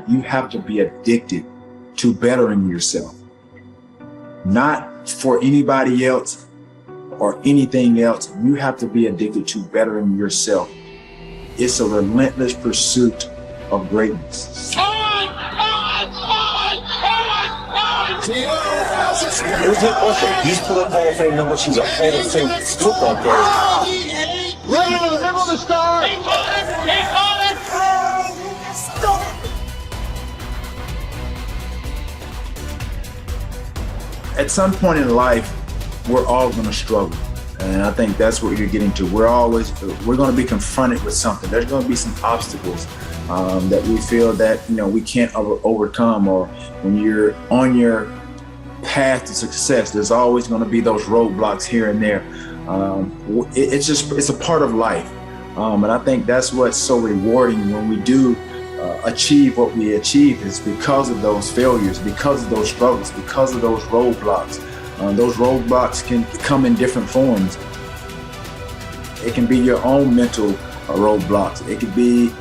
you have to be addicted to bettering yourself. Not for anybody else or anything else. You have to be addicted to bettering yourself. It's a relentless pursuit of greatness. He's pulling Hall of Fame numbers. He's a Hall of Fame football player. Right in the middle of the star. At some point in life, we're all going to struggle. And I think that's what you're getting to. We're going to be confronted with something. There's going to be some obstacles that we feel that, we can't overcome. Or when you're on your path to success, there's always going to be those roadblocks here and there. It's a part of life. And I think that's what's so rewarding when we do achieve what we achieve, is because of those failures, because of those struggles, because of those roadblocks. Those roadblocks can come in different forms. It can be your own mental roadblocks. It could be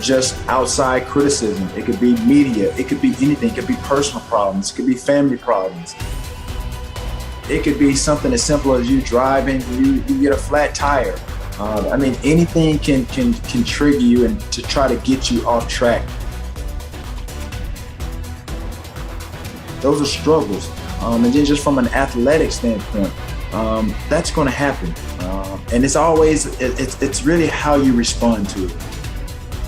just outside criticism. It could be media. It could be anything. It could be personal problems. It could be family problems. It could be something as simple as you driving, you get a flat tire. Anything can trigger you and to try to get you off track. Those are struggles. And then just from an athletic standpoint, that's going to happen. And it's really how you respond to it.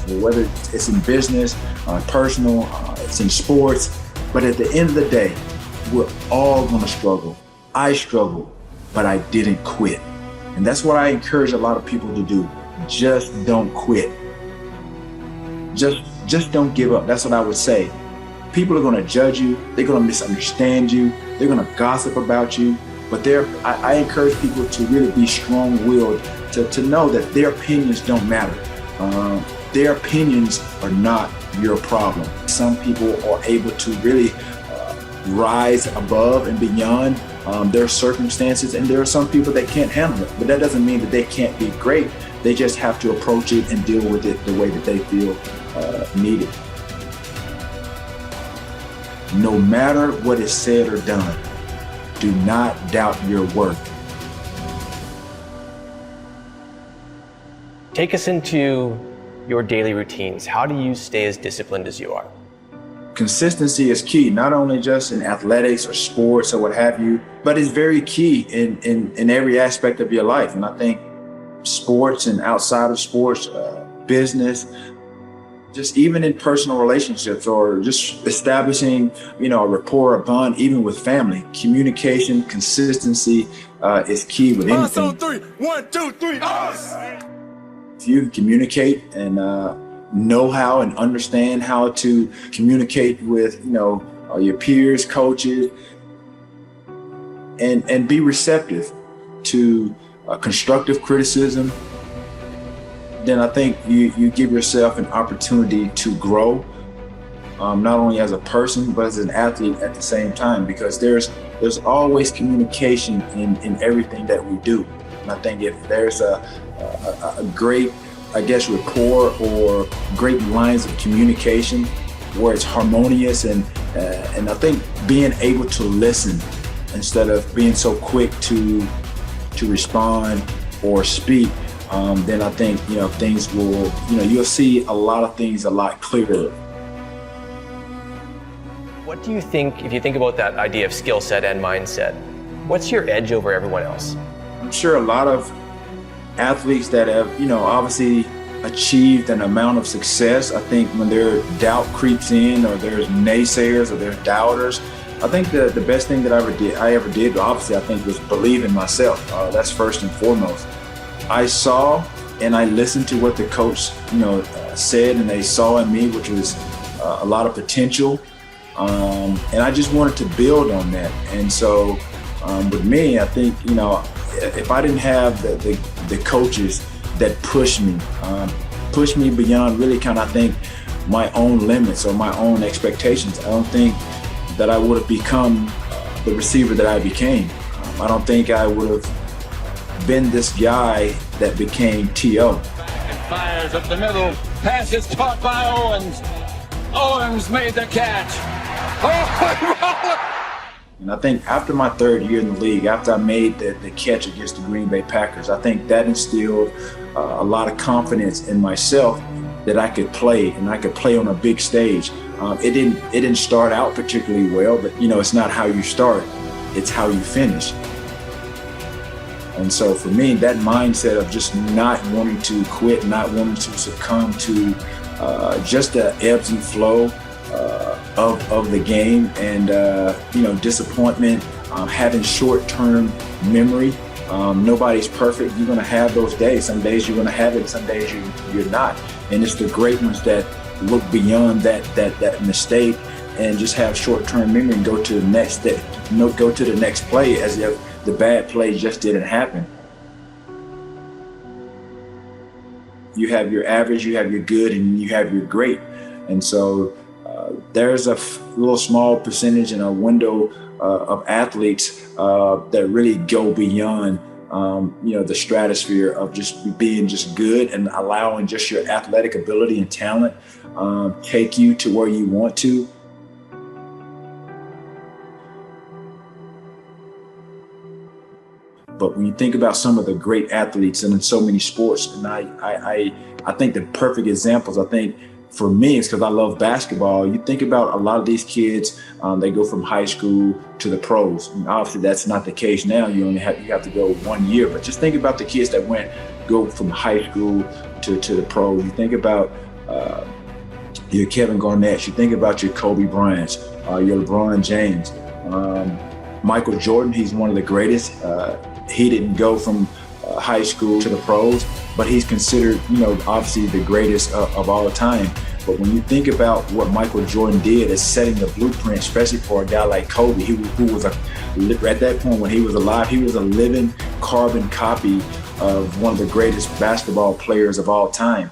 So whether it's in business, personal, it's in sports, but at the end of the day, we're all going to struggle. I struggled, but I didn't quit. And that's what I encourage a lot of people to do. Just don't quit. Just don't give up. That's what I would say. People are going to judge you. They're going to misunderstand you. They're going to gossip about you. But I encourage people to really be strong-willed, to know that their opinions don't matter. Their opinions are not your problem. Some people are able to really rise above and beyond their circumstances, and there are some people that can't handle it. But that doesn't mean that they can't be great. They just have to approach it and deal with it the way that they feel needed. No matter what is said or done, do not doubt your worth. Take us into your daily routines. How do you stay as disciplined as you are? Consistency is key, not only just in athletics or sports or what have you, but it's very key in every aspect of your life. And I think sports and outside of sports, business, just even in personal relationships or just establishing, a rapport, a bond, even with family, communication, consistency is key with anything. On three. 1, 2, 3. If you communicate and know how and understand how to communicate with, your peers, coaches, and be receptive to constructive criticism, then I think you give yourself an opportunity to grow, not only as a person, but as an athlete at the same time, because there's always communication in everything that we do. And I think if there's a great, rapport or great lines of communication where it's harmonious, and I think being able to listen instead of being so quick to respond or speak, then I think, things will, you'll see a lot of things a lot clearer. What do you think, if you think about that idea of skill set and mindset, what's your edge over everyone else? I'm sure a lot of athletes that have, obviously achieved an amount of success, I think when their doubt creeps in, or there's naysayers or there's doubters, I think the best thing that I ever did, obviously, I think, was believe in myself. That's first and foremost. I saw and I listened to what the coach, said, and they saw in me, which was a lot of potential. And I just wanted to build on that. And so with me, I think, if I didn't have the coaches that pushed me beyond really I think my own limits or my own expectations, I don't think that I would have become the receiver that I became. I don't think I would have been this guy that became T.O. And fires up the middle. Pass is caught by Owens. Owens made the catch. Oh, And I think after my third year in the league, after I made the catch against the Green Bay Packers, I think that instilled a lot of confidence in myself that I could play, and I could play on a big stage. It didn't start out particularly well, but it's not how you start, it's how you finish. And so for me, that mindset of just not wanting to quit, not wanting to succumb to just the ebbs and flow of the game, and disappointment, having short-term memory. Nobody's perfect. You're going to have those days. Some days you're going to have it, some days you're not. And it's the great ones that look beyond that mistake and just have short-term memory and go to the next play as if the bad play just didn't happen. You have your average, you have your good, and you have your great. And so there's a little small percentage in a window of athletes that really go beyond the stratosphere of just being just good and allowing just your athletic ability and talent take you to where you want to. But when you think about some of the great athletes and in so many sports, and I think the perfect examples, I think for me, it's because I love basketball. You think about a lot of these kids, they go from high school to the pros. And obviously, that's not the case now. You have to go 1 year. But just think about the kids that go from high school to the pros. You think about your Kevin Garnett. You think about your Kobe Bryant, your LeBron James, Michael Jordan. He's one of the greatest. He didn't go from high school to the pros, but he's considered, obviously the greatest of all time. But when you think about what Michael Jordan did as setting the blueprint, especially for a guy like Kobe, who was at that point when he was alive, he was a living carbon copy of one of the greatest basketball players of all time.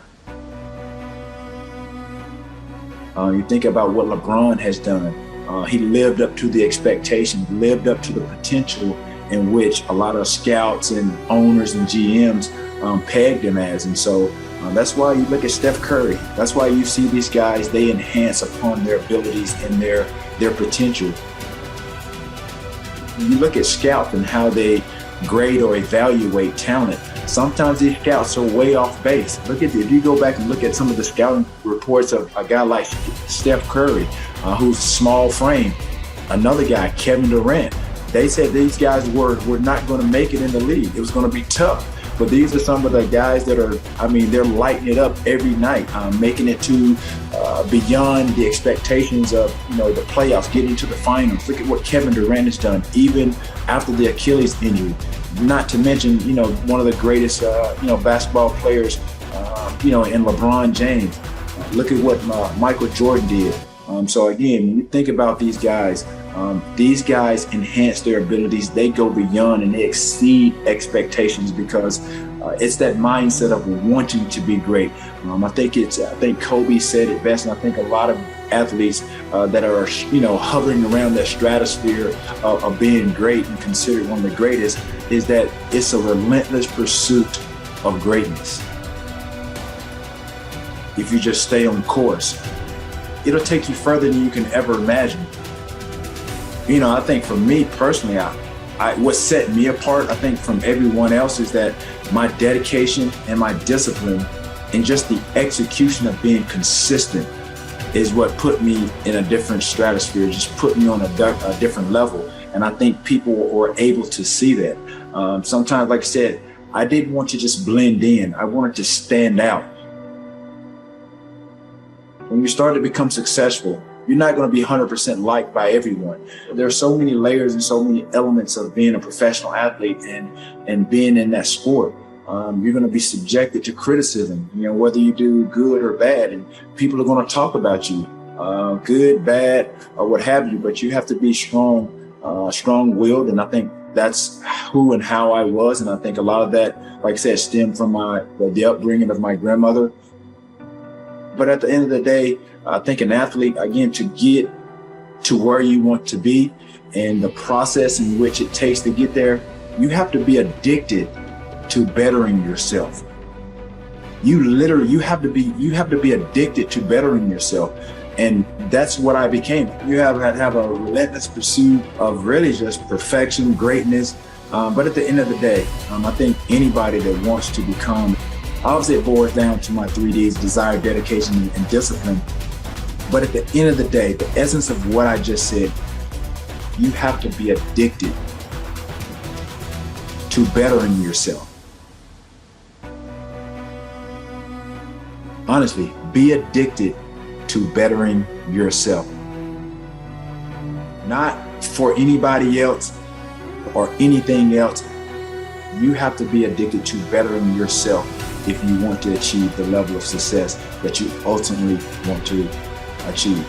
You think about what LeBron has done. He lived up to the expectations, lived up to the potential in which a lot of scouts and owners and GMs pegged him as. And so that's why you look at Steph Curry. That's why you see these guys, they enhance upon their abilities and their potential. You look at scouts and how they grade or evaluate talent. Sometimes these scouts are way off base. If you go back and look at some of the scouting reports of a guy like Steph Curry, who's small frame, another guy, Kevin Durant, they said these guys were not going to make it in the league. It was going to be tough. But these are some of the guys that they're lighting it up every night, making it to beyond the expectations of, the playoffs, getting to the finals. Look at what Kevin Durant has done, even after the Achilles injury. Not to mention, one of the greatest, basketball players, in LeBron James. Look at what Michael Jordan did. So again, when you think about these guys enhance their abilities. They go beyond and they exceed expectations because it's that mindset of wanting to be great. I think Kobe said it best, and I think a lot of athletes that are hovering around that stratosphere of being great and considered one of the greatest is that it's a relentless pursuit of greatness. If you just stay on course, it'll take you further than you can ever imagine. I think for me personally, what set me apart, I think, from everyone else is that my dedication and my discipline and just the execution of being consistent is what put me in a different stratosphere, just put me on a different level. And I think people were able to see that. Sometimes, like I said, I didn't want to just blend in. I wanted to stand out. When you start to become successful, you're not going to be 100% liked by everyone. There are so many layers and so many elements of being a professional athlete and being in that sport. You're going to be subjected to criticism, whether you do good or bad, and people are going to talk about you, good, bad, or what have you, but you have to be strong-willed, and I think that's who and how I was, and I think a lot of that, like I said, stemmed from the upbringing of my grandmother. But at the end of the day, I think an athlete, again, to get to where you want to be and the process in which it takes to get there, you have to be addicted to bettering yourself. You have to be addicted to bettering yourself. And that's what I became. You have a relentless pursuit of really just perfection, greatness. But at the end of the day, I think anybody that wants to become, obviously it boils down to my 3Ds: desire, dedication, and discipline. But at the end of the day, the essence of what I just said, you have to be addicted to bettering yourself. Honestly, be addicted to bettering yourself. Not for anybody else or anything else. You have to be addicted to bettering yourself if you want to achieve the level of success that you ultimately want to achieve.